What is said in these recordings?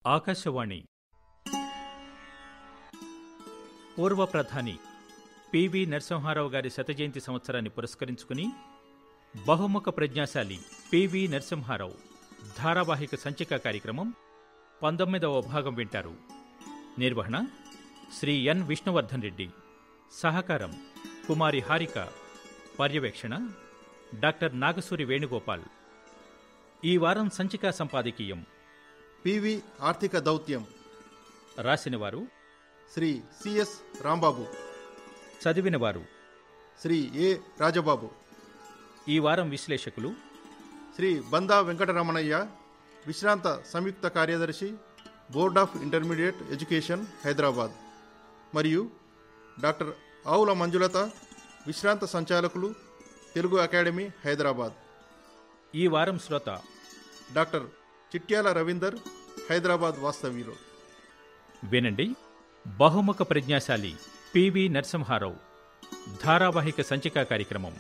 ఆకాశవాణి పూర్వ ప్రధాని పివి నరసింహారావు గారి శతజయంతి సంవత్సరాన్ని పురస్కరించుకుని బహుముఖ ప్రజ్ఞాశాలి పివి నరసింహారావు ధారావాహిక సంచిక కార్యక్రమం 19వ భాగం వింటారు. నిర్వహణ శ్రీ ఎన్ విష్ణువర్ధన్ రెడ్డి. సహకారం కుమారి హారిక. పర్యవేక్షణ డాక్టర్ నాగసూరి వేణుగోపాల్. ఈ వారం సంచికా సంపాదకీయం పివి ఆర్థిక దౌత్యం. రాసినవారు శ్రీ సిఎస్ రాంబాబు. చదివినవారు శ్రీ ఏ రాజబాబు. ఈ వారం విశ్లేషకులు శ్రీ బందా వెంకటరమణయ్య, విశ్రాంత సంయుక్త కార్యదర్శి, board of intermediate education, Hyderabad, మరియు డాక్టర్ ఆవుల మంజులత, విశ్రాంత సంచాలకులు, తెలుగు అకాడమీ, హైదరాబాద్. ఈ వారం శ్రోత డాక్టర్ చిట్యాల రవీందర్, హైదరాబాద్ వాస్తవ్యులు. వినండి, బహుముఖ ప్రజ్ఞాశాలి పివి నరసింహారావు ధారావాహిక సంచికా కార్యక్రమం.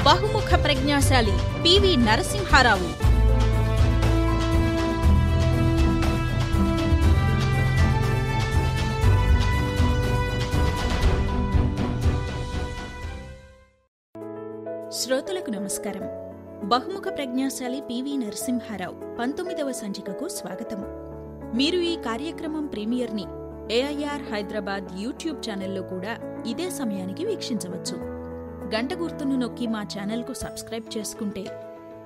బహుముఖ ప్రజ్ఞాశాలి పివి నరసింహారావు. శ్రోతలకు నమస్కారం. బహుముఖ ప్రజ్ఞాశాలి పివి నరసింహారావు 19వ సంచికకు స్వాగతం. మీరు ఈ కార్యక్రమం ప్రీమియర్ని ఏఐఆర్ హైదరాబాద్ యూట్యూబ్ ఛానల్లో కూడా ఇదే సమయానికి వీక్షించవచ్చు. గంట గుర్తును నొక్కి మా ఛానల్కు సబ్స్క్రైబ్ చేసుకుంటే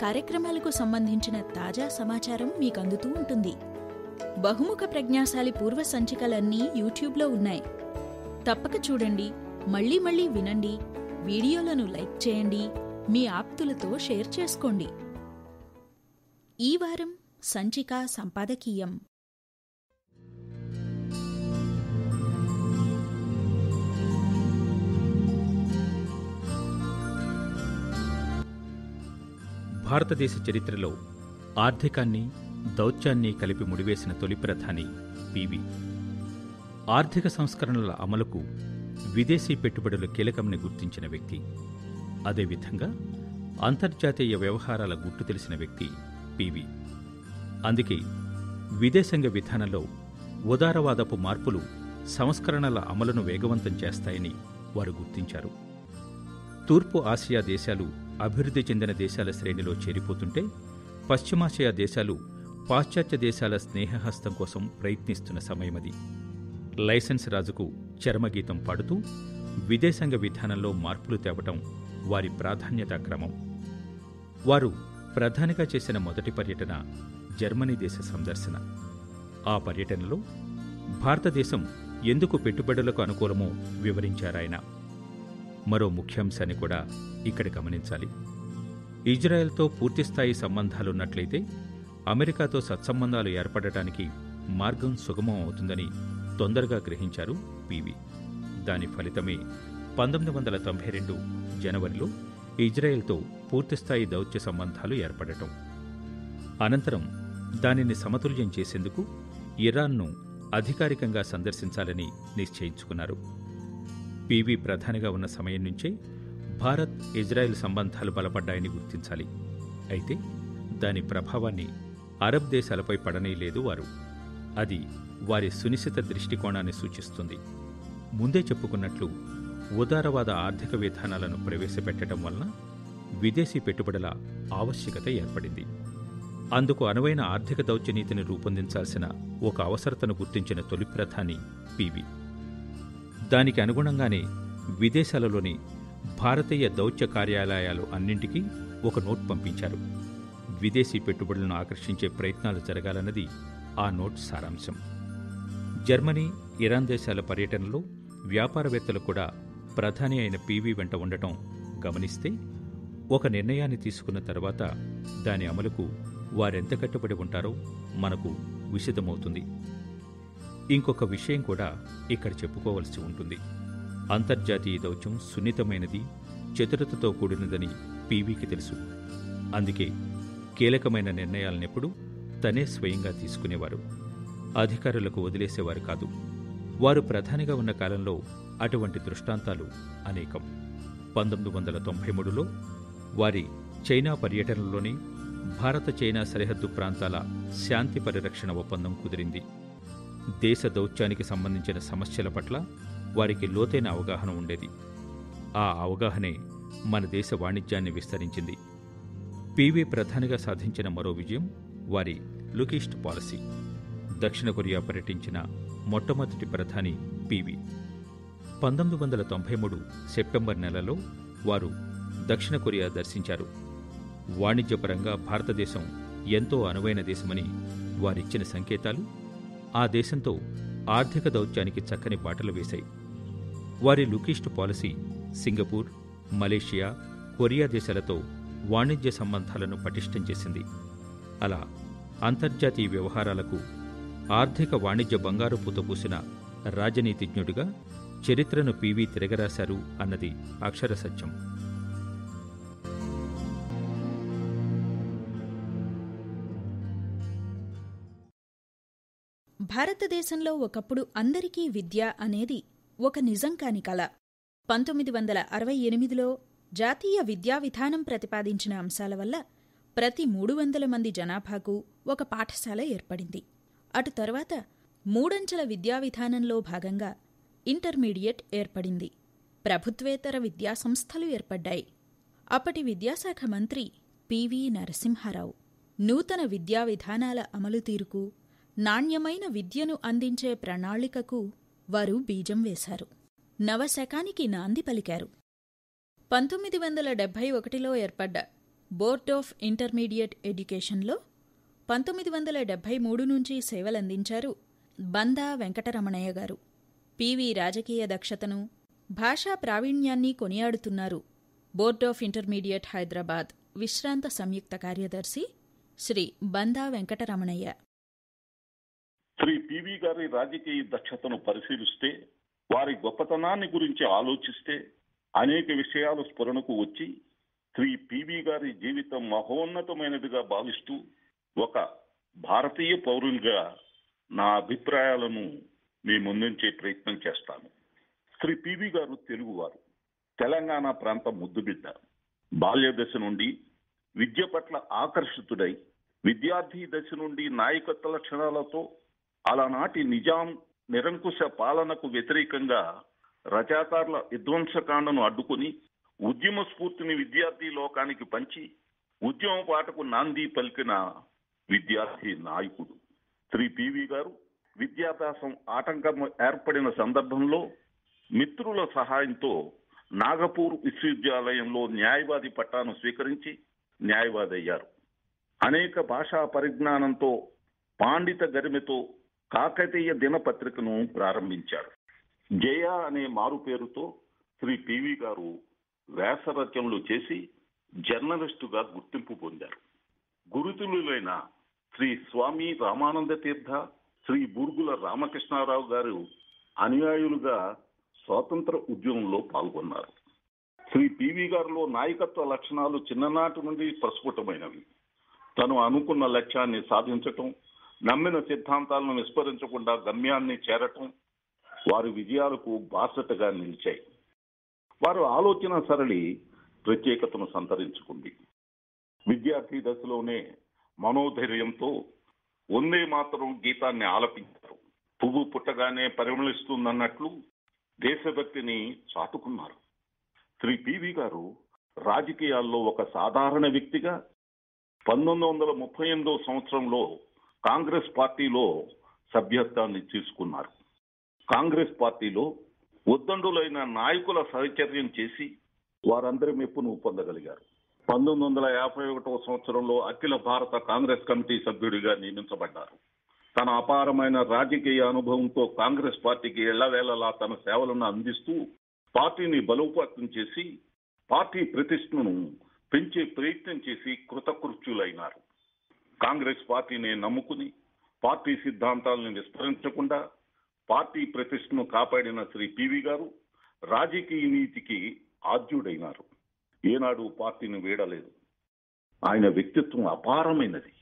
కార్యక్రమాలకు సంబంధించిన తాజా సమాచారం మీకు అందుతూ ఉంటుంది. బహుముఖ ప్రజ్ఞాశాలి పూర్వ సంచికలన్నీ యూట్యూబ్లో ఉన్నాయి. తప్పక చూడండి, మళ్లీ మళ్లీ వినండి, వీడియోలను లైక్ చేయండి, మీ ఆప్తులతో షేర్ చేసుకోండి. ఈ వారం సంచిక సంపాదకీయం. భారతదేశ చరిత్రలో ఆర్థికాన్ని, దౌత్యాన్ని కలిపి ముడివేసిన తొలి ప్రధాని పివి. ఆర్థిక సంస్కరణల అమలుకు విదేశీ పెట్టుబడులు కీలకమని గుర్తించిన వ్యక్తి. అదేవిధంగా అంతర్జాతీయ వ్యవహారాల గుట్టు తెలిసిన వ్యక్తి పివి. అందుకే విదేశాంగ విధానంలో ఉదారవాదపు మార్పులు సంస్కరణల అమలును వేగవంతం చేస్తాయని వారు గుర్తించారు. తూర్పు ఆసియా దేశాలు అభివృద్ధి చెందిన దేశాల శ్రేణిలో చేరిపోతుంటే, పశ్చిమాసియా దేశాలు పాశ్చాత్య దేశాల స్నేహహస్తం కోసం ప్రయత్నిస్తున్న సమయమది. లైసెన్స్ రాజుకు చరమగీతం పాడుతూ విదేశాంగ విధానంలో మార్పులు తేవటం వారి ప్రాధాన్యతా క్రమం. వారు ప్రధానిగా చేసిన మొదటి పర్యటన జర్మనీ దేశ సందర్శన. ఆ పర్యటనలో భారతదేశం ఎందుకు పెట్టుబడులకు అనుకూలమో వివరించారాయన. మరో ముఖ్యాంశాన్ని కూడా ఇక్కడ గమనించాలి. ఇజ్రాయెల్తో పూర్తిస్థాయి సంబంధాలున్నట్లయితే అమెరికాతో సత్సంబంధాలు ఏర్పడటానికి మార్గం సుగమం అవుతుందని తొందరగా గ్రహించారు పివి. దాని ఫలితమే 1992 జనవరిలో ఇజ్రాయెల్తో పూర్తిస్థాయి దౌత్య సంబంధాలు ఏర్పడటం. అనంతరం దానిని సమతుల్యం చేసేందుకు ఇరాన్ను అధికారికంగా సందర్శించాలని నిశ్చయించుకున్నారు. పివి ప్రధానిగా ఉన్న సమయం నుంచే భారత్ ఇజ్రాయెల్ సంబంధాలు బలపడ్డాయని గుర్తించాలి. అయితే దాని ప్రభావాన్ని అరబ్ దేశాలపై పడనీయలేదు వారు. అది వారి సునిశిత దృష్టికోణాన్ని సూచిస్తుంది. ముందే చెప్పుకున్నట్లు ఉదారవాద ఆర్థిక విధానాలను ప్రవేశపెట్టడం వలన విదేశీ పెట్టుబడుల ఆవశ్యకత ఏర్పడింది. అందుకు అనువైన ఆర్థిక దౌత్యనీతిని రూపొందించాల్సిన ఒక అవసరతను గుర్తించిన తొలి ప్రధాని పివి. దానికి అనుగుణంగానే విదేశాలలోని భారతీయ దౌత్య కార్యాలయాలు అన్నింటికీ ఒక నోట్ పంపించారు. విదేశీ పెట్టుబడులను ఆకర్షించే ప్రయత్నాలు జరగాలన్నది ఆ నోట్ సారాంశం. జర్మనీ, ఇరాన్ దేశాల పర్యటనలో వ్యాపారవేత్తలు కూడా ప్రధాని అయిన పివి వెంట ఉండటం గమనిస్తే, ఒక నిర్ణయాన్ని తీసుకున్న తర్వాత దాని అమలుకు వారెంత కట్టుబడి ఉంటారో మనకు విశదమవుతుంది. ఇంకొక విషయం కూడా ఇక్కడ చెప్పుకోవలసి ఉంటుంది. అంతర్జాతీయ దౌత్యం సున్నితమైనది, చతురతతో కూడినదని పివికి తెలుసు. అందుకే కీలకమైన నిర్ణయాలనెప్పుడు తనే స్వయంగా తీసుకునేవారు. అధికారులకు వదిలేసేవారు కాదు. వారు ప్రధానిగా ఉన్న కాలంలో అటువంటి దృష్టాంతాలు అనేకం. 1993లో వారి చైనా పర్యటనలోనే భారత చైనా సరిహద్దు ప్రాంతాల శాంతి పరిరక్షణ ఒప్పందం కుదిరింది. దేశ దౌత్యానికి సంబంధించిన సమస్యల పట్ల వారికి లోతైన అవగాహన ఉండేది. ఆ అవగాహనే మన దేశ వాణిజ్యాన్ని విస్తరించింది. పివి ప్రధానిగా సాధించిన మరో విజయం వారి లుక్ ఈస్ట్ పాలసీ. దక్షిణ కొరియా పర్యటించిన మొట్టమొదటి ప్రధాని పివి. 1993 సెప్టెంబర్ నెలలో వారు దక్షిణ కొరియా దర్శించారు. వాణిజ్యపరంగా భారతదేశం ఎంతో అనువైన దేశమని వారిచ్చిన సంకేతాలు ఆ దేశంతో ఆర్థిక దౌత్యానికి చక్కని బాటలు వేశాయి. వారి look east policy Singapore, Malaysia, Korea దేశాలతో వాణిజ్య సంబంధాలను పటిష్టం చేసింది. అలా అంతర్జాతీయ వ్యవహారాలకు ఆర్థిక వాణిజ్య బంగారు పూత పూసిన రాజనీతిజ్ఞుడిగా చరిత్రను పివి తిరగరాశారు అన్నది అక్షర సత్యం. భారతదేశంలో ఒకప్పుడు అందరికీ విద్య అనేది ఒక నిజం కాని కల. 1968లో జాతీయ విద్యా విధానం ప్రతిపాదించిన అంశాల వల్ల ప్రతి 300 మంది జనాభాకు ఒక పాఠశాల ఏర్పడింది. అటు తర్వాత మూడంచెల విద్యా విధానంలో భాగంగా ఇంటర్మీడియట్ ఏర్పడింది. ప్రభుత్వేతర విద్యాసంస్థలు ఏర్పడ్డాయి. అప్పటి విద్యాశాఖ మంత్రి పివి నరసింహారావు నూతన విద్యా విధానాల అమలు తీరుకు, నాణ్యమైన విద్యను అందించే ప్రణాళికకు వారు బీజం వేశారు. నవశకానికి నాంది పలికారు. 1971లో ఏర్పడ్డ బోర్డ్ ఆఫ్ ఇంటర్మీడియట్ ఎడ్యుకేషన్లో 1973 నుంచి సేవలందించారు బందా వెంకటరమణయ్య గారు. పివి రాజకీయ దక్షతను, భాషా ప్రావీణ్యాన్ని కొనియాడుతున్నారు బోర్డ్ ఆఫ్ ఇంటర్మీడియట్ హైదరాబాద్ విశ్రాంత సంయుక్త కార్యదర్శి శ్రీ బందా వెంకటరమణయ్య. శ్రీ పివి గారి రాజకీయ దక్షతను పరిశీలిస్తే, వారి గొప్పతనాన్ని గురించి ఆలోచిస్తే అనేక విషయాలు స్ఫురణకు వచ్చి శ్రీ పివి గారి జీవితం మహోన్నతమైనదిగా భావిస్తూ ఒక భారతీయ పౌరునిగా నా అభిప్రాయాలను మీ ముందుంచే ప్రయత్నం చేస్తాను. శ్రీ పివి గారు తెలుగువారు, తెలంగాణ ప్రాంత ముద్దుబిడ్డ. బాల్య దశ నుండి విద్య పట్ల ఆకర్షితుడై విద్యార్థి దశ నుండి నాయకత్వ లక్షణాలతో అలనాటి నిజాం నిరంకుశ పాలనకు వ్యతిరేకంగా రజాకార్ల విధ్వంసకాండను అడ్డుకుని ఉద్యమ స్ఫూర్తిని విద్యార్థి లోకానికి పంచి ఉద్యమ పాటకు నాంది పలికిన విద్యార్థి నాయకుడు శ్రీ పివి గారు. విద్యాభ్యాసం ఆటంకం ఏర్పడిన సందర్భంలో మిత్రుల సహాయంతో నాగపూర్ విశ్వవిద్యాలయంలో న్యాయవాది పట్టాను స్వీకరించి న్యాయవాది అయ్యారు. అనేక భాషా పరిజ్ఞానంతో, పాండిత గరిమెతో కాకతీయ దినపత్రికను ప్రారంభించారు. జయ అనే మారు పేరుతో శ్రీ పివి గారు వ్యాసరచనలు చేసి జర్నలిస్టుగా గుర్తింపు పొందారు. గురుతులులైన శ్రీ స్వామి రామానంద తీర్థ, శ్రీ బూర్గుల రామకృష్ణారావు గారు అనుయాయులుగా స్వాతంత్ర ఉద్యమంలో పాల్గొన్నారు. శ్రీ పివి గారిలో నాయకత్వ లక్షణాలు చిన్ననాటి నుండి ప్రస్ఫుటమైనవి. తను అనుకున్న లక్ష్యాన్ని సాధించటం, నమ్మిన సిద్ధాంతాలను విస్మరించకుండా గమ్యాన్ని చేరటం వారి విజయాలకు బాసటగా నిలిచాయి. వారు ఆలోచన సరళి ప్రత్యేకతను సంతరించుకుంది. విద్యార్థి దశలోనే మనోధైర్యంతో వందే మాతరం గీతాన్ని ఆలపించారు. పువ్వు పుట్టగానే పరిమళిస్తుందన్నట్లు దేశభక్తిని చాటుకున్నారు. శ్రీ పివి గారు రాజకీయాల్లో ఒక సాధారణ వ్యక్తిగా 1938 సంవత్సరంలో కాంగ్రెస్ పార్టీలో సభ్యత్వాన్ని తీసుకున్నారు. కాంగ్రెస్ పార్టీలో ఉద్దండులైన నాయకుల సహచర్యం చేసి వారందరి మెప్పును పొందగలిగారు. 1951 సంవత్సరంలో అఖిల భారత కాంగ్రెస్ కమిటీ సభ్యుడిగా నియమించబడ్డారు. తన అపారమైన రాజకీయ అనుభవంతో కాంగ్రెస్ పార్టీకి ఎల్లవేళలా తన సేవలను అందిస్తూ పార్టీని బలోపేతం చేసి పార్టీ ప్రతిష్టను పెంచే ప్రయత్నం చేసి కృతకృత్యులైనారు. కాంగ్రెస్ పార్టీని నమ్ముకుని పార్టీ సిద్ధాంతాలను విస్మరించకుండా పార్టీ ప్రతిష్టను కాపాడిన శ్రీ పివి గారు రాజకీయ నీతికి ఆద్యుడైనారు. ఏనాడు పార్టీని వీడలేదు. ఆయన వ్యక్తిత్వం అపారమైనది.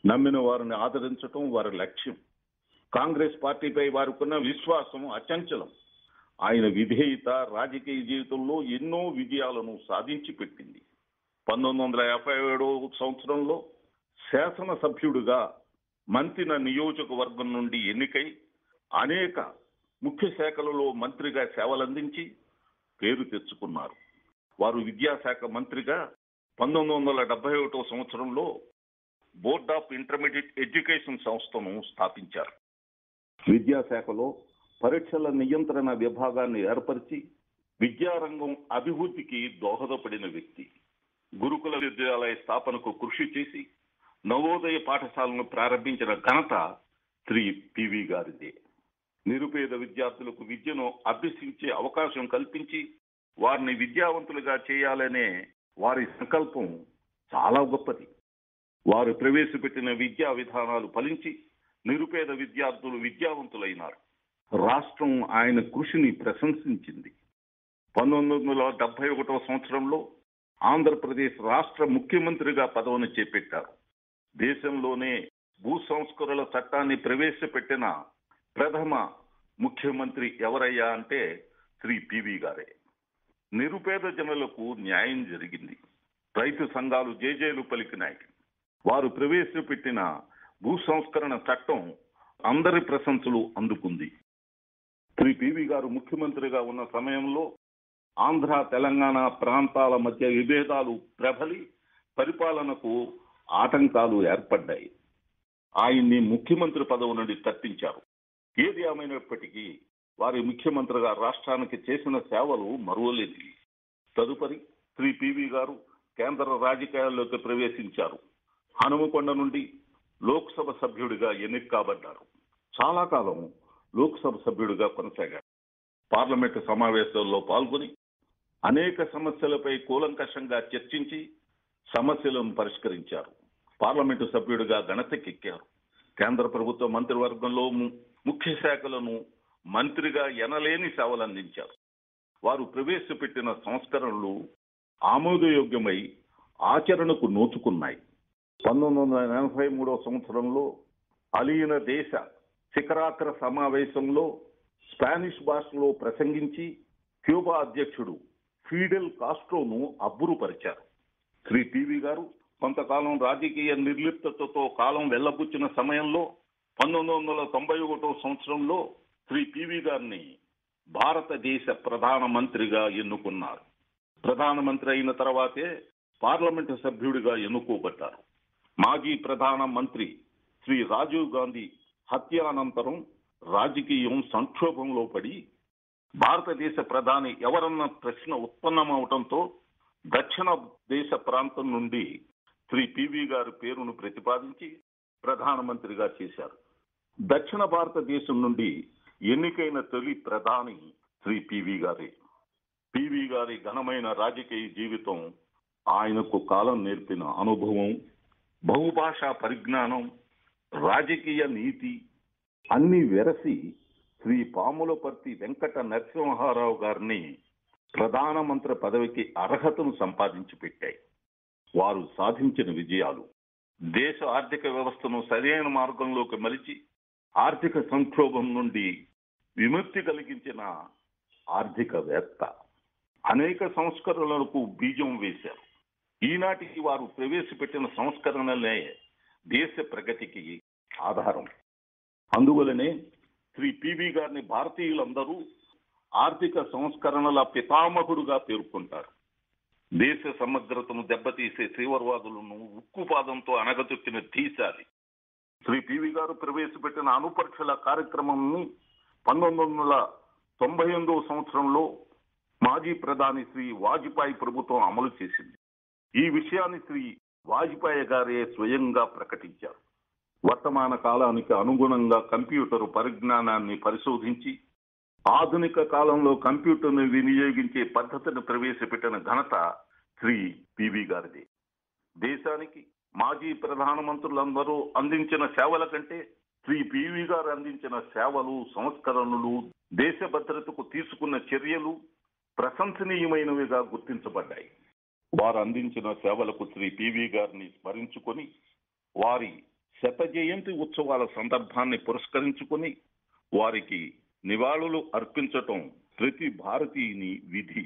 నమ్మిన వారిని ఆదరించటం వారి లక్ష్యం. కాంగ్రెస్ పార్టీపై వారికున్న విశ్వాసం అచంచలం. ఆయన విధేయత రాజకీయ జీవితంలో ఎన్నో విజయాలను సాధించి పెట్టింది. 1957 సంవత్సరంలో శాసనసభ్యుడిగా మంత్రిన నియోజకవర్గం నుండి ఎన్నికై అనేక ముఖ్య శాఖలలో మంత్రిగా సేవలందించి పేరు తెచ్చుకున్నారు. వారు విద్యాశాఖ మంత్రిగా 1971 సంవత్సరంలో బోర్డ్ ఆఫ్ ఇంటర్మీడియట్ ఎడ్యుకేషన్ సంస్థను స్థాపించారు. విద్యాశాఖలో పరీక్షల నియంత్రణ విభాగాన్ని ఏర్పరిచి విద్యారంగం అభివృద్ధికి దోహదపడిన వ్యక్తి. గురుకుల విద్యాలయ స్థాపనకు కృషి చేసి నవోదయ పాఠశాలను ప్రారంభించిన ఘనత శ్రీ పివి గారిదే. నిరుపేద విద్యార్థులకు విద్యను అభ్యసించే అవకాశం కల్పించి వారిని విద్యావంతులుగా చేయాలనే వారి సంకల్పం చాలా గొప్పది. వారు ప్రవేశపెట్టిన విద్యా విధానాలు ఫలించి నిరుపేద విద్యార్థులు విద్యావంతులైనారు. రాష్ట్రం ఆయన కృషిని ప్రశంసించింది. 1971 సంవత్సరంలో ఆంధ్రప్రదేశ్ రాష్ట్ర ముఖ్యమంత్రిగా పదవిని చేపట్టారు. దేశంలోనే భూ సంస్కరణల చట్టాన్ని ప్రవేశపెట్టిన ప్రథమ ముఖ్యమంత్రి ఎవరయ్యా అంటే శ్రీ పివి గారే. నిరుపేద జనులకు న్యాయం జరిగింది. రైతు సంఘాలు జేజేలు పలికినాయి. వారు ప్రవేశపెట్టిన భూ సంస్కరణ చట్టం అందరి ప్రశంసలు అందుకుంది. శ్రీ పివి గారు ముఖ్యమంత్రిగా ఉన్న సమయంలో ఆంధ్ర తెలంగాణ ప్రాంతాల మధ్య విభేదాలు ప్రబలి పరిపాలనకు ఆటంకాలు ఏర్పడ్డాయి. ఆయన్ని ముఖ్యమంత్రి పదవి నుండి తప్పించారు. ఏది ఏమైనప్పటికీ వారి ముఖ్యమంత్రిగా రాష్ట్రానికి చేసిన సేవలు మరువలేనివి. తదుపరి శ్రీ పివి గారు కేంద్ర రాజకీయాల్లోకి ప్రవేశించారు. హనుమకొండ నుండి లోక్సభ సభ్యుడిగా ఎన్నిక కాబడ్డారు. చాలా కాలం లోక్సభ సభ్యుడిగా కొనసాగారు. పార్లమెంటు సమావేశాల్లో పాల్గొని అనేక సమస్యలపై కూలంకషంగా చర్చించి సమస్యలను పరిష్కరించారు. పార్లమెంటు సభ్యుడిగా ఘనతకెక్కారు. కేంద్ర ప్రభుత్వ మంత్రివర్గంలో ముఖ్య శాఖలను మంత్రిగా ఎనలేని సేవలు అందించారు. వారు ప్రవేశపెట్టిన సంస్కరణలు ఆమోదయోగ్యమై ఆచరణకు నోచుకున్నాయి. 1983 సంవత్సరంలో అలీన దేశ శిఖరాగ్ర సమావేశంలో స్పానిష్ భాషలో ప్రసంగించి క్యూబా అధ్యక్షుడు ఫిడెల్ కాస్ట్రోను అబ్బురుపరిచారు. శ్రీ పివి గారు కొంతకాలం రాజకీయ నిర్లిప్తతతో కాలం వెళ్లబుచ్చిన సమయంలో 1991 సంవత్సరంలో శ్రీ పివి గారిని భారతదేశ ప్రధానమంత్రిగా ఎన్నుకున్నారు. ప్రధానమంత్రి అయిన తర్వాతే పార్లమెంటు సభ్యుడిగా ఎన్నుకోబడ్డారు. మాజీ ప్రధానమంత్రి శ్రీ రాజీవ్ గాంధీ హత్యానంతరం రాజకీయం సంక్షోభంలో పడి భారతదేశ ప్రధాని ఎవరన్న ప్రశ్న ఉత్పన్నమవటంతో దక్షిణ దేశ ప్రాంతం నుండి శ్రీ పివి గారి పేరును ప్రతిపాదించి ప్రధానమంత్రిగా చేశారు. దక్షిణ భారతదేశం నుండి ఎన్నికైన తొలి ప్రధాని శ్రీ పివి గారే. పివి గారి ఘనమైన రాజకీయ జీవితం, ఆయనకు కాలం నేర్పిన అనుభవం, బహుభాషా పరిజ్ఞానం, రాజకీయ నీతి అన్ని వెరసి శ్రీ పాములపర్తి వెంకట నరసింహారావు గారిని ప్రధానమంత్రి పదవికి అర్హతను సంపాదించి పెట్టాయి. వారు సాధించిన విజయాలు దేశ ఆర్థిక వ్యవస్థను సరైన మార్గంలోకి మలిచి ఆర్థిక సంక్షోభం నుండి విముక్తి కలిగించిన ఆర్థికవేత్త. అనేక సంస్కరణలకు బీజం వేశారు. ఈనాటికి వారు ప్రవేశపెట్టిన సంస్కరణలే దేశ ప్రగతికి ఆధారం. అందువలనే శ్రీ పివి గారిని భారతీయులందరూ ఆర్థిక సంస్కరణల పితామహుడుగా పేర్కొంటారు. దేశ సమగ్రతను దెబ్బతీసే తీవ్రవాదులను ఉక్కుపాదంతో అణగదొక్కిన ధీశాలి. శ్రీ పివి గారు ప్రవేశపెట్టిన అణుపరీక్షల కార్యక్రమాన్ని 1998 సంవత్సరంలో మాజీ ప్రధాని శ్రీ వాజ్పేయి ప్రభుత్వం అమలు చేసింది. ఈ విషయాన్ని శ్రీ వాజ్పేయి గారే స్వయంగా ప్రకటించారు. వర్తమాన కాలానికి అనుగుణంగా కంప్యూటర్ పరిజ్ఞానాన్ని పరిశోధించి ఆధునిక కాలంలో కంప్యూటర్ను వినియోగించే పద్ధతిని ప్రవేశపెట్టిన ఘనత శ్రీ పివి గారిదే. దేశానికి మాజీ ప్రధానమంత్రులందరూ అందించిన సేవల కంటే శ్రీ పివి గారు అందించిన సేవలు, సంస్కరణలు, దేశ భద్రతకు తీసుకున్న చర్యలు ప్రశంసనీయమైనవిగా గుర్తించబడ్డాయి. వారు అందించిన సేవలకు శ్రీ పివి గారిని స్మరించుకొని వారి శత జయంతి ఉత్సవాల సందర్భాన్ని పురస్కరించుకొని వారికి నివాళులు అర్పించటం ప్రతి భారతీయుని విధి.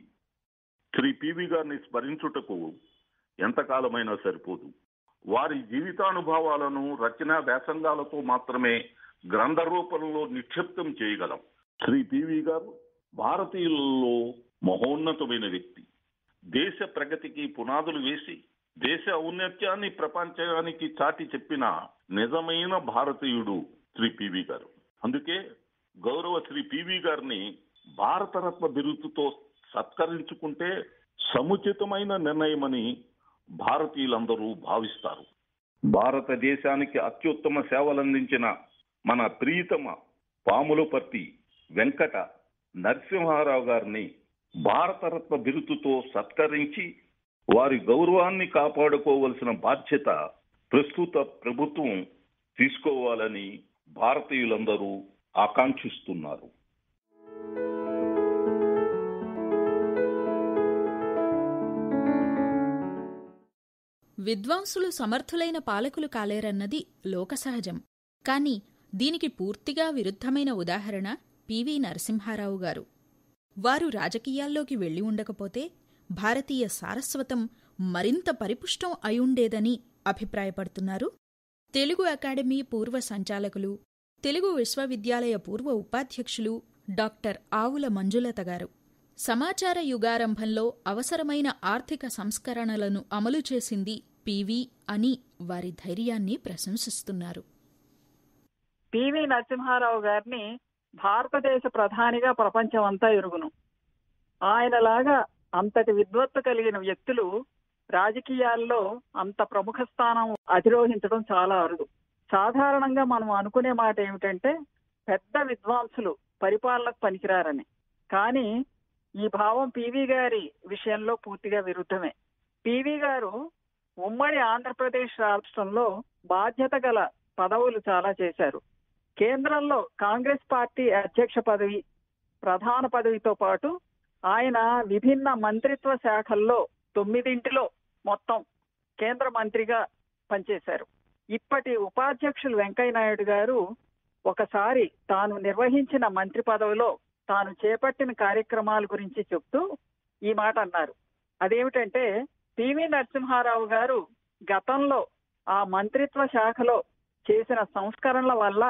శ్రీ పివి గారిని స్మరించుటకు ఎంతకాలమైనా సరిపోదు. వారి జీవితానుభవాలను రచనా వ్యాసంగాలతో మాత్రమే గ్రంథ రూపంలో నిక్షిప్తం చేయగలం. శ్రీ పివి గారు భారతీయులలో మహోన్నతమైన వ్యక్తి. దేశ ప్రగతికి పునాదులు వేసి దేశ ఔన్నత్యాన్ని ప్రపంచానికి చాటి చెప్పిన నిజమైన భారతీయుడు శ్రీ పివి గారు. అందుకే గౌరవ శ్రీ పివి గారిని భారతరత్న బిరుదుతో సత్కరించుకుంటే సముచితమైన నిర్ణయమని భారతీయులందరూ భావిస్తారు. భారతదేశానికి అత్యుత్తమ సేవలందించిన మన ప్రియతమ పాములపర్తి వెంకట నరసింహారావు గారిని భారతరత్న బిరుదుతో సత్కరించి వారి గౌరవాన్ని కాపాడుకోవలసిన బాధ్యత ప్రస్తుత ప్రభుత్వం తీసుకోవాలని భారతీయులందరూ ఆకాంక్షిస్తున్నారు. విద్వాంసులు సమర్థులైన పాలకులు కాలేరన్నది లోకసహజం. కాని దీనికి పూర్తిగా విరుద్ధమైన ఉదాహరణ పివి నరసింహారావు గారు. వారు రాజకీయాల్లోకి వెళ్లి ఉండకపోతే భారతీయ సారస్వతం మరింత పరిపుష్టం అయుండేదని అభిప్రాయపడుతున్నారు తెలుగు అకాడమీ పూర్వ సంచాలకులు, తెలుగు విశ్వవిద్యాలయ పూర్వ ఉపాధ్యక్షులు డాక్టర్ ఆవుల మంజులత గారు. సమాచార యుగారంభంలో అవసరమైన ఆర్థిక సంస్కరణలను అమలు చేసింది పివి అని వారి ధైర్యాన్ని ప్రశంసిస్తున్నారు. పివి నరసింహారావు గారిని భారతదేశ ప్రధానిగా ప్రపంచమంతా ఎరుగును. ఆయనలాగా అంతటి విద్వత్తు కలిగిన వ్యక్తులు రాజకీయాల్లో అంత ప్రముఖ స్థానం అధిరోహించడం చాలా అరుదు. సాధారణంగా మనం అనుకునే మాట ఏమిటంటే పెద్ద విద్వాంసులు పరిపాలనకు పనికిరారని. కానీ ఈ భావం పివి గారి విషయంలో పూర్తిగా విరుద్ధమే. పివి గారు ఉమ్మడి ఆంధ్రప్రదేశ్ రాష్ట్రంలో బాధ్యత గల పదవులు చాలా చేశారు. కేంద్రంలో కాంగ్రెస్ పార్టీ అధ్యక్ష పదవి, ప్రధాన పదవితో పాటు ఆయన విభిన్న మంత్రిత్వ శాఖల్లో 9 మొత్తం కేంద్ర మంత్రిగా పనిచేశారు. ఇప్పటి ఉపాధ్యక్షులు వెంకయ్యనాయుడు గారు ఒకసారి తాను నిర్వహించిన మంత్రి పదవిలో తాను చేపట్టిన కార్యక్రమాల గురించి చెప్తూ ఈ మాట అన్నారు. అదేమిటంటే పివి నరసింహారావు గారు గతంలో ఆ మంత్రిత్వ శాఖలో చేసిన సంస్కరణల వల్ల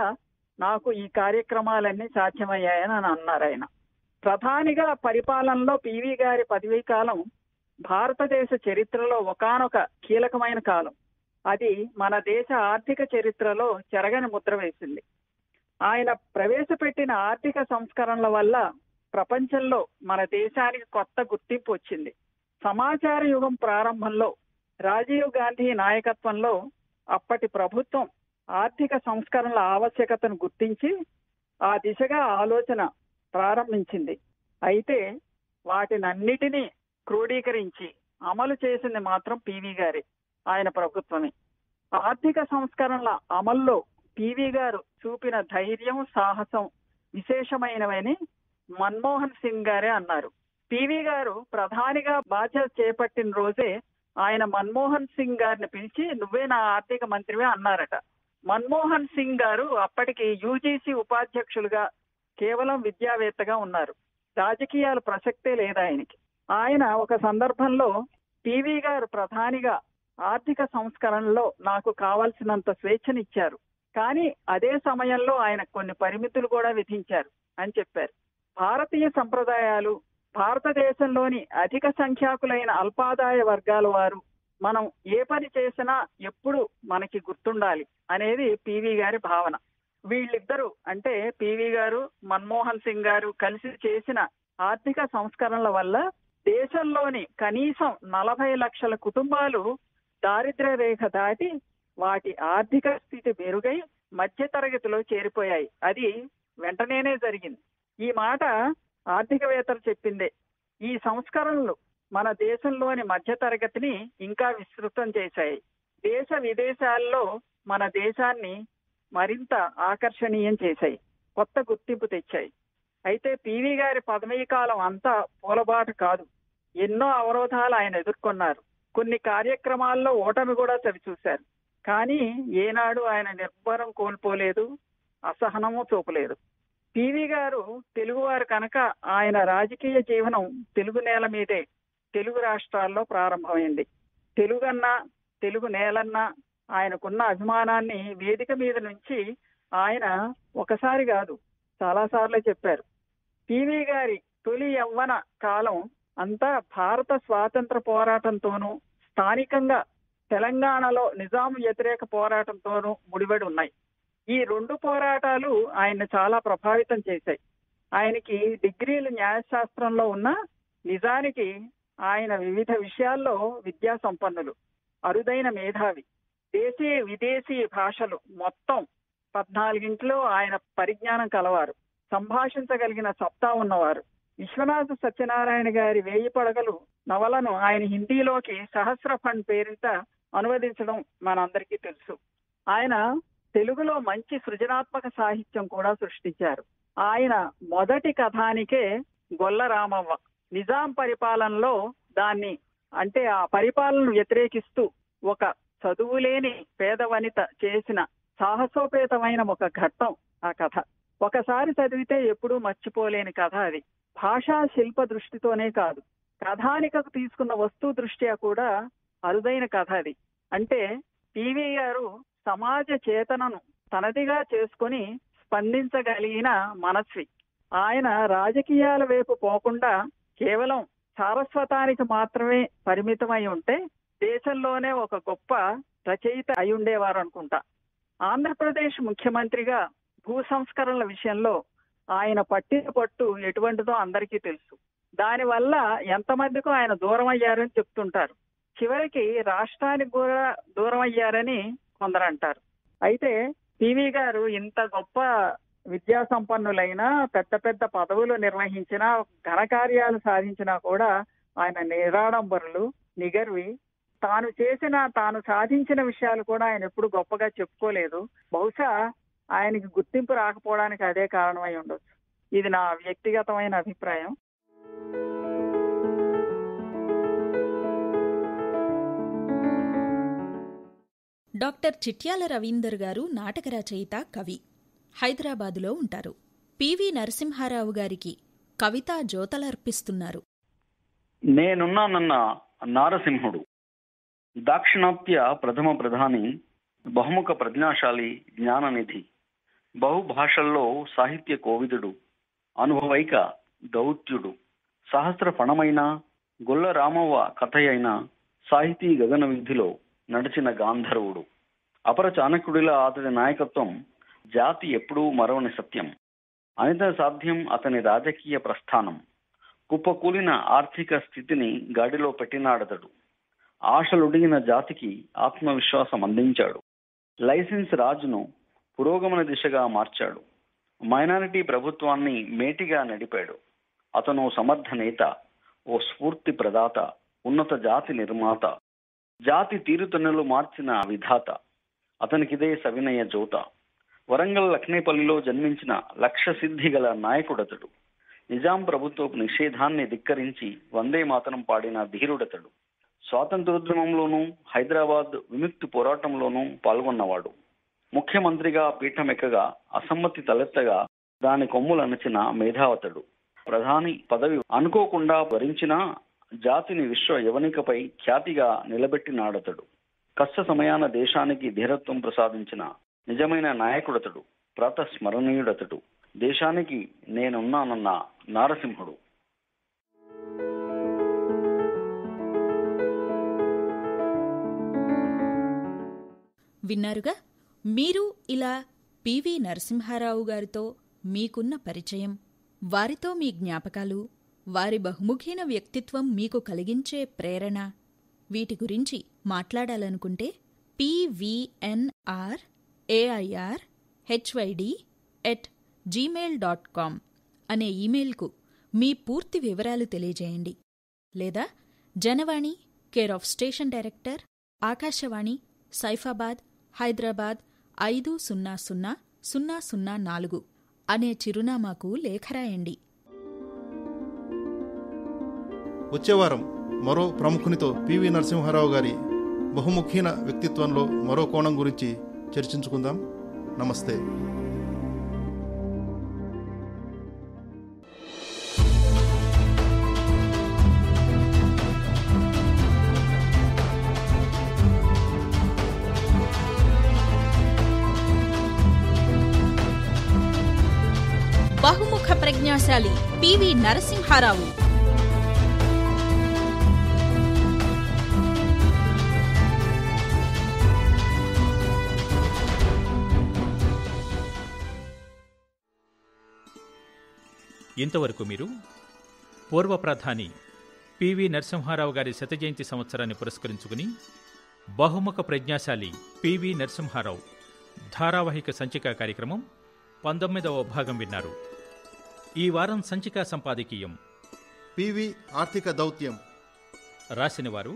నాకు ఈ కార్యక్రమాలన్నీ సాధ్యమయ్యాయని అన్నారు ఆయన. ప్రధానిగా పరిపాలనలో పివి గారి పదవీ కాలం భారతదేశ చరిత్రలో ఒకానొక కీలకమైన కాలం. అది మన దేశ ఆర్థిక చరిత్రలో చెరగని ముద్ర వేసింది. ఆయన ప్రవేశపెట్టిన ఆర్థిక సంస్కరణల వల్ల ప్రపంచంలో మన దేశానికి కొత్త గుర్తింపు వచ్చింది. సమాచార యుగం ప్రారంభంలో రాజీవ్ గాంధీ నాయకత్వంలో అప్పటి ప్రభుత్వం ఆర్థిక సంస్కరణల ఆవశ్యకతను గుర్తించి ఆ దిశగా ఆలోచన ప్రారంభించింది. అయితే వాటినన్నిటినీ క్రోడీకరించి అమలు చేసింది మాత్రం పివి గారే, ఆయన ప్రభుత్వమే. ఆర్థిక సంస్కరణల అమల్లో పివి గారు చూపిన ధైర్యం, సాహసం విశేషమైనవని మన్మోహన్ సింగ్ గారే అన్నారు. పివి గారు ప్రధానిగా బాధ్యత చేపట్టిన రోజే ఆయన మన్మోహన్ సింగ్ గారిని పిలిచి నువ్వే నా ఆర్థిక మంత్రివే అన్నారట. మన్మోహన్ సింగ్ గారు అప్పటికి యూజీసీ ఉపాధ్యక్షులుగా కేవలం విద్యావేత్తగా ఉన్నారు. రాజకీయాల ప్రసక్తే లేదు ఆయనకి. ఆయన ఒక సందర్భంలో పివి గారు ప్రధానిగా ఆర్థిక సంస్కరణలో నాకు కావాల్సినంత స్వేచ్ఛనిచ్చారు, కానీ అదే సమయంలో ఆయన కొన్ని పరిమితులు కూడా విధించారు అని చెప్పారు. భారతీయ సంప్రదాయాలు, భారతదేశంలోని అధిక సంఖ్యాకులైన అల్పాదాయ వర్గాల వారు మనం ఏ పని చేసినా ఎప్పుడు మనకి గుర్తుండాలి అనేది పివి గారి భావన. వీళ్ళిద్దరూ అంటే పివి గారు, మన్మోహన్ సింగ్ గారు కలిసి చేసిన ఆర్థిక సంస్కరణల వల్ల దేశంలోని కనీసం 40 లక్షల కుటుంబాలు దారిద్ర్య రేఖ దాటి వాటి ఆర్థిక స్థితి మెరుగై మధ్యతరగతిలో చేరిపోయాయి. అది వెంటనే జరిగింది. ఈ మాట ఆర్థికవేత్తలు చెప్పిందే. ఈ సంస్కరణలు మన దేశంలోని మధ్యతరగతిని ఇంకా విస్తృతం చేశాయి. దేశ విదేశాల్లో మన దేశాన్ని మరింత ఆకర్షణీయం చేశాయి, కొత్త గుర్తింపు తెచ్చాయి. అయితే పివి గారి పదవీ కాలం అంతా పూలబాట కాదు. ఎన్నో అవరోధాలు ఆయన ఎదుర్కొన్నారు. కొన్ని కార్యక్రమాల్లో ఓటమి కూడా చవిచూశారు. కానీ ఏనాడు ఆయన నిర్భరం కోల్పోలేదు, అసహనము చూపలేదు. పివి గారు తెలుగువారు కనుక ఆయన రాజకీయ జీవనం తెలుగు నేల మీదే, తెలుగు రాష్ట్రాల్లో ప్రారంభమైంది. తెలుగన్నా, తెలుగు నేలన్నా ఆయనకున్న అభిమానాన్ని వేదిక మీద నుంచి ఆయన ఒకసారి కాదు చాలాసార్లు చెప్పారు. పివి గారి తొలి యవ్వన కాలం అంతా భారత స్వాతంత్ర పోరాటంతోనూ, స్థానికంగా తెలంగాణలో నిజాం వ్యతిరేక పోరాటంతోనూ ముడిపడి ఉన్నాయి. ఈ రెండు పోరాటాలు ఆయన్ని చాలా ప్రభావితం చేశాయి. ఆయనకి డిగ్రీలు న్యాయశాస్త్రంలో ఉన్న, నిజానికి ఆయన వివిధ విషయాల్లో విద్యా సంపన్నులు, అరుదైన మేధావి. దేశీ విదేశీ భాషలు మొత్తం 14 ఆయన పరిజ్ఞానం కలవారు, సంభాషించగలిగిన సత్తా ఉన్నవారు. విశ్వనాథ సత్యనారాయణ గారి 1000 పడగలు నవలను ఆయన హిందీలోకి సహస్ర ఫండ్ పేరిట అనువదించడం మనందరికీ తెలుసు. ఆయన తెలుగులో మంచి సృజనాత్మక సాహిత్యం కూడా సృష్టించారు. ఆయన మొదటి కథానికే గొల్ల రామవ్వ. నిజాం పరిపాలనలో దాన్ని, అంటే ఆ పరిపాలనను వ్యతిరేకిస్తూ ఒక చదువులేని పేద వనిత చేసిన సాహసోపేతమైన ఒక ఘట్టం ఆ కథ. ఒకసారి చదివితే ఎప్పుడూ మర్చిపోలేని కథ అది. భాషా శిల్ప దృష్టితోనే కాదు, కథానికకు తీసుకున్న వస్తు దృష్ట్యా కూడా అరుదైన కథ అది. అంటే పివి గారు సమాజ చేతనను తనదిగా చేసుకొని స్పందించగలిగిన మనస్వి. ఆయన రాజకీయాల వైపు పోకుండా కేవలం సారస్వతానికి మాత్రమే పరిమితమై ఉంటే దేశంలోనే ఒక గొప్ప రచయిత అయి ఉండేవారు అనుకుంటా. ఆంధ్రప్రదేశ్ ముఖ్యమంత్రిగా భూ సంస్కరణల విషయంలో ఆయన పట్టిన పట్టు ఎటువంటిదో అందరికీ తెలుసు. దానివల్ల ఎంతమందికో ఆయన దూరం అయ్యారని చెప్తుంటారు. చివరికి రాష్ట్రానికి కూడా దూరం అయ్యారని కొందరు అంటారు. అయితే పివి గారు ఇంత గొప్ప విద్యా సంపన్నులైనా, పెద్ద పెద్ద పదవులు నిర్వహించినా, ఘనకార్యాలు సాధించినా కూడా ఆయన నిరాడంబరులు, నిగర్వి. తాను సాధించిన విషయాలు కూడా ఆయన ఎప్పుడు గొప్పగా చెప్పుకోలేదు. బహుశా ఆయనకి గుర్తింపు రాకపోవడానికి అదే కారణమై ఉండొచ్చు. ఇది నా వ్యక్తిగతమైన అభిప్రాయం. డాక్టర్ చిట్యాల రవీందర్ గారు నాటక రచయిత, కవి. హైదరాబాదులో ఉంటారు. పివి నరసింహారావు గారికి కవితా జ్యోతలర్పిస్తున్నారు. నేనున్నానన్న నారసింహుడు. దాక్షిణాత్య ప్రథమ ప్రధాని, బహుముఖ ప్రజ్ఞాశాలి, జ్ఞాననిధి, బహుభాషల్లో సాహిత్య కోవిదుడు, అనుభవైక దౌత్యుడు, సహస్ర ఫణమైన గొల్ల రామవ్వ కథయైన సాహితీ గగన వీధిలో నడిచిన గాంధర్వుడు. అపర చాణక్యుడిలా అతడి నాయకత్వం జాతి ఎప్పుడూ మరవని సత్యం. అనిత సాధ్యం అతని రాజకీయ ప్రస్థానం. కుప్పకూలిన ఆర్థిక స్థితిని గాడిలో పెట్టినాడతడు. ఆశలుడిగిన జాతికి ఆత్మవిశ్వాసం అందించాడు. లైసెన్స్ రాజును పురోగమన దిశగా మార్చాడు. మైనారిటీ ప్రభుత్వాన్ని మేటిగా నడిపాడు. అతను సమర్థ నేత, ఓ స్ఫూర్తి ప్రదాత, ఉన్నత జాతి నిర్మాత, జాతి తీరుతెన్నులు మార్చిన విధాత. అతనికిదే సవినయ జోత. వరంగల్ లక్నేపల్లిలో జన్మించిన లక్ష్య సిద్ధి గల నాయకుడతడు. నిజాం ప్రభుత్వపు నిషేధాన్ని ధిక్కరించి వందే మాతరం పాడిన ధీరుడతడు. స్వాతంత్రోద్యమంలోనూ హైదరాబాద్ విముక్తి పోరాటంలోనూ పాల్గొన్నవాడు. ముఖ్యమంత్రిగా పీఠమెక్కగా అసమ్మతి తలెత్తగా దాని కొమ్ములనచిన మేధావతడు. ప్రధాని పదవి అనుకోకుండా వరించినా జాతిని విశ్వ యవనికపై ఖ్యాతిగా నిలబెట్టినాడతడు. కష్ట సమయాన దేశానికి ధీరత్వం ప్రసాదించిన నిజమైన నాయకుడతడు. ప్రాతస్మరణీయుడతడు. దేశానికి నేనున్నానన్న నారసింహుడు. విన్నారుగా? మీరు ఇలా పివి నరసింహారావు గారితో మీకున్న పరిచయం, వారితో మీ జ్ఞాపకాలు, వారి బహుముఖీన వ్యక్తిత్వం మీకు కలిగించే ప్రేరణ, వీటి గురించి మాట్లాడాలనుకుంటే pvnrairhyd@gmail.com అనే ఈమెయిల్కు మీ పూర్తి వివరాలు తెలియజేయండి. లేదా Janavani, care of station director, Akashvani, Saifabad, Hyderabad 500004 అనే చిరునామాకు లేఖ రాయండి. వచ్చేవారం మరో ప్రముఖునితో పివి నరసింహారావు గారి బహుముఖీన వ్యక్తిత్వంలో మరో కోణం గురించి చర్చించుకుందాం. నమస్తే. బహుముఖ ప్రజ్ఞాశాలి పివి నరసింహారావు. ఇంతవరకు మీరు పూర్వ ప్రధాని పివి నరసింహారావు గారి శతజయంతి సంవత్సరాన్ని పురస్కరించుకుని బహుముఖ ప్రజ్ఞాశాలి పివి నరసింహారావు ధారావాహిక సంచికా కార్యక్రమం 19వ భాగం విన్నారు. ఈ వారం సంచికా సంపాదకీయం పివి ఆర్థిక దౌత్యం. రాసినవారు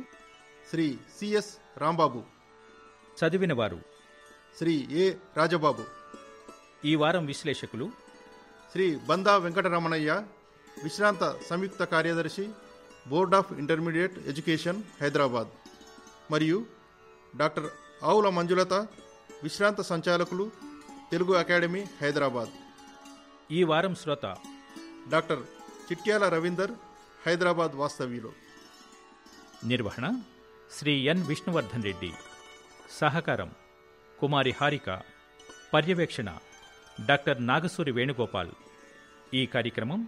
శ్రీ సిఎస్ రాంబాబు. చదివినవారు శ్రీ ఏ రాజబాబు. ఈ వారం విశ్లేషకులు శ్రీ బందా వెంకటరమణయ్య, విశ్రాంత సంయుక్త కార్యదర్శి, board of intermediate education, Hyderabad. మరియు డాక్టర్ ఆవుల మంజులత, విశ్రాంత సంచాలకులు, తెలుగు అకాడమీ, హైదరాబాద్. ఈ వారం శ్రోత డాక్టర్ చిట్యాల రవీందర్, హైదరాబాద్ వాస్తవ్యులు. నిర్వహణ శ్రీ ఎన్ విష్ణువర్ధన్ రెడ్డి. సహకారం కుమారి హారిక. పర్యవేక్షణ డాక్టర్ నాగసూరి వేణుగోపాల్. ఈ కార్యక్రమం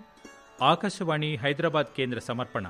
ఆకాశవాణి హైదరాబాద్ కేంద్ర సమర్పణ.